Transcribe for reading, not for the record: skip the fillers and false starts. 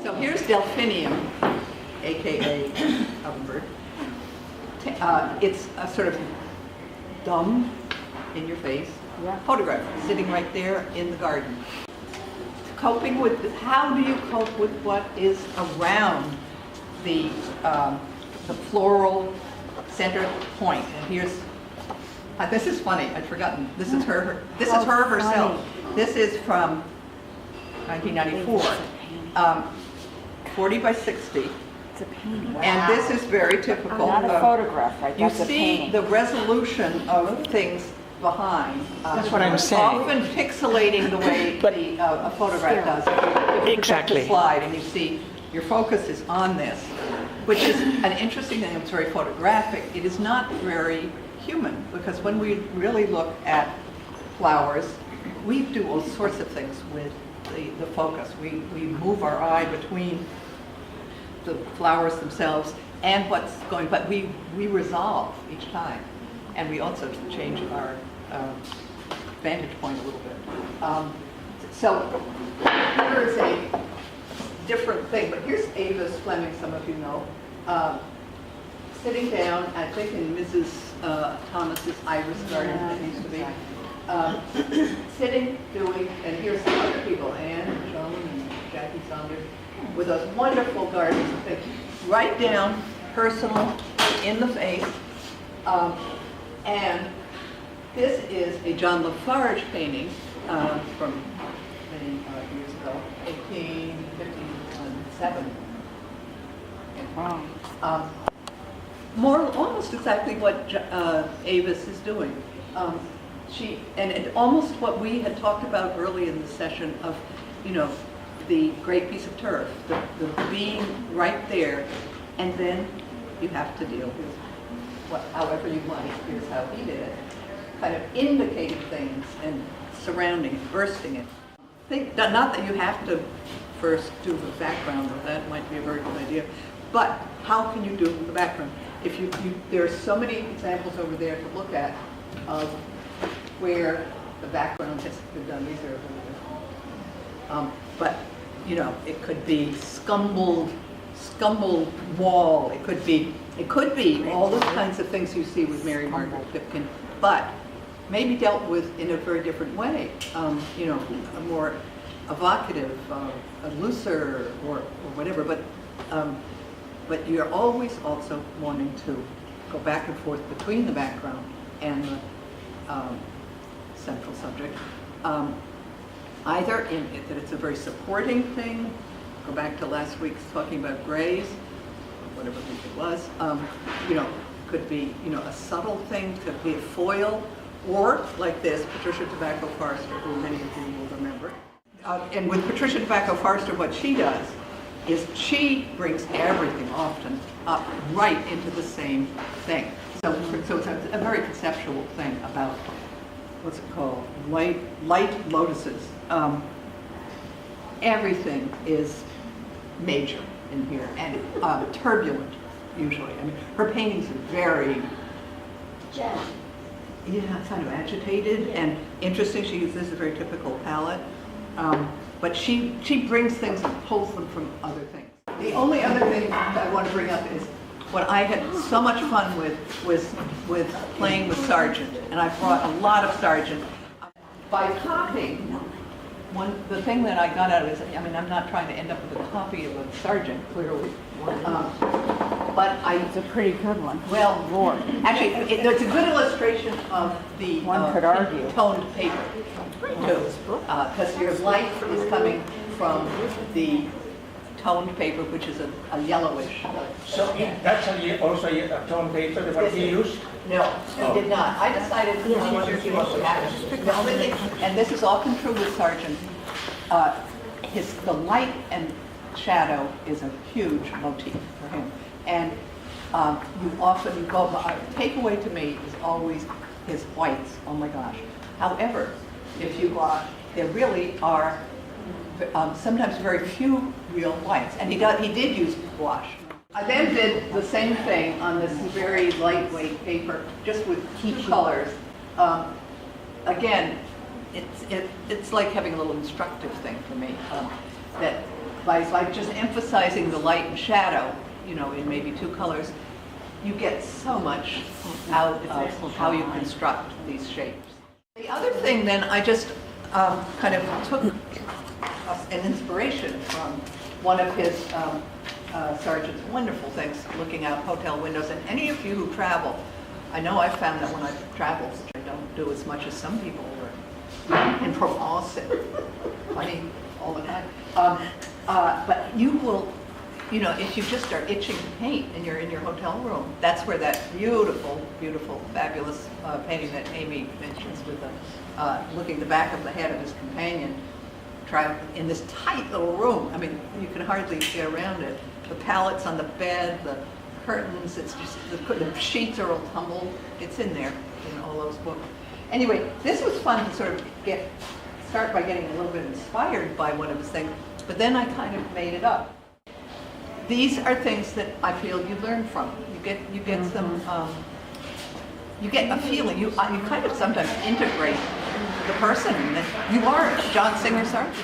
So here's delphinium, aka ovenbird. It's a sort of dumb, in your face photograph sitting right there in the garden. Coping with, how do you cope with what is around the floral center point? And here's, this is funny, I'd forgotten. This is her. This is her herself. This is from 1994, 40 by 60. It's a painting. Wow. And this is very typical. Not a photograph, right? You That's a see painting. the resolution of things behind. That's what I'm saying. Often pixelating the way a photograph does. If you Exactly. the slide and you see your focus is on this, which is an interesting thing. It's very photographic. It is not very human, because when we really look at flowers, we do all sorts of things with the focus. We move our eye between the flowers themselves and what's going, but we resolve each time, and we also change our vantage point a little bit. So here is a different thing, but here's Avis Fleming, some of you know, sitting down, I think in Mrs. Thomas's iris garden, it used to be, sitting, doing, and here's some other people, Anne, and Joan, and Jackie Saunders, with those wonderful gardens. Right down, personal, in the face. And this is a John Lafarge painting from many years ago, 1857. Wow. Almost exactly what Avis is doing. And almost what we had talked about early in the session of, the great piece of turf, the being right there, and then you have to deal with however you want it. Here's how he did it, kind of indicating things and surrounding it, bursting it. Not that you have to first do the background, though that might be a very good idea, but how can you do the background? There are so many examples over there to look at of where the background has been done. These are a little different. But it could be scumbled wall. It could be all those kinds of things you see with Mary Margaret Pipkin, but maybe dealt with in a very different way. A more evocative, a looser, or whatever. But you're always also wanting to go back and forth between the background and the central subject. Either in that it's a very supporting thing, go back to last week's talking about grays, whatever week it was, could be, a subtle thing, could be a foil, or like this, Patricia Tobacco Forrester, who many of you will remember. And with Patricia Tobacco Forrester, what she does is she brings everything often up right into the same thing. So it's a very conceptual thing about, what's it called, light lotuses. Everything is major in here, and turbulent, usually. I mean, her paintings are very, kind of agitated and interesting. She uses a very typical palette. But she brings things and pulls them from other things. The only other thing I want to bring up is what I had so much fun with was playing with Sargent, and I brought a lot of Sargent. By copying, the thing that I got out of it is, I'm not trying to end up with a copy of a Sargent, clearly, but It's a pretty good one. well, Lord. actually, it's a good illustration of the One could argue. toned paper, too, because your light is coming from the toned paper, which is a yellowish. So that's also a tone paper that what he used? No, he did not. I decided I wanted to see what would happen. The only thing, and this has often true with Sargent, the light and shadow is a huge motif for him. And you often takeaway to me is always his whites. Oh my gosh. However, if you there really are sometimes very few real whites, and he did use gouache. I then did the same thing on this very lightweight paper, just with key colors. Again, it's like having a little instructive thing for me. That by just emphasizing the light and shadow, you know, in maybe two colors, you get so much out of how you construct these shapes. The other thing then, I just kind of took an inspiration from one of his Sargent's wonderful things, looking out hotel windows. And any of you who travel, I know I've found that when I travel, which I don't do as much as some people, or in Provence and funny all the time. But you will, you know, if you just are itching to paint and you're in your hotel room, that's where that beautiful, beautiful, fabulous painting that Amy mentions with the looking at the back of the head of his companion, in this tight little room. I mean, you can hardly get around it. The palettes on the bed, the curtains, it's just, the sheets are all tumbled. It's in there, in all those books. Anyway, this was fun to sort of start by getting a little bit inspired by one of his things, but then I kind of made it up. These are things that I feel you learn from. You get some, you get a feeling. You kind of sometimes integrate the person that you are, John Singer Sargent.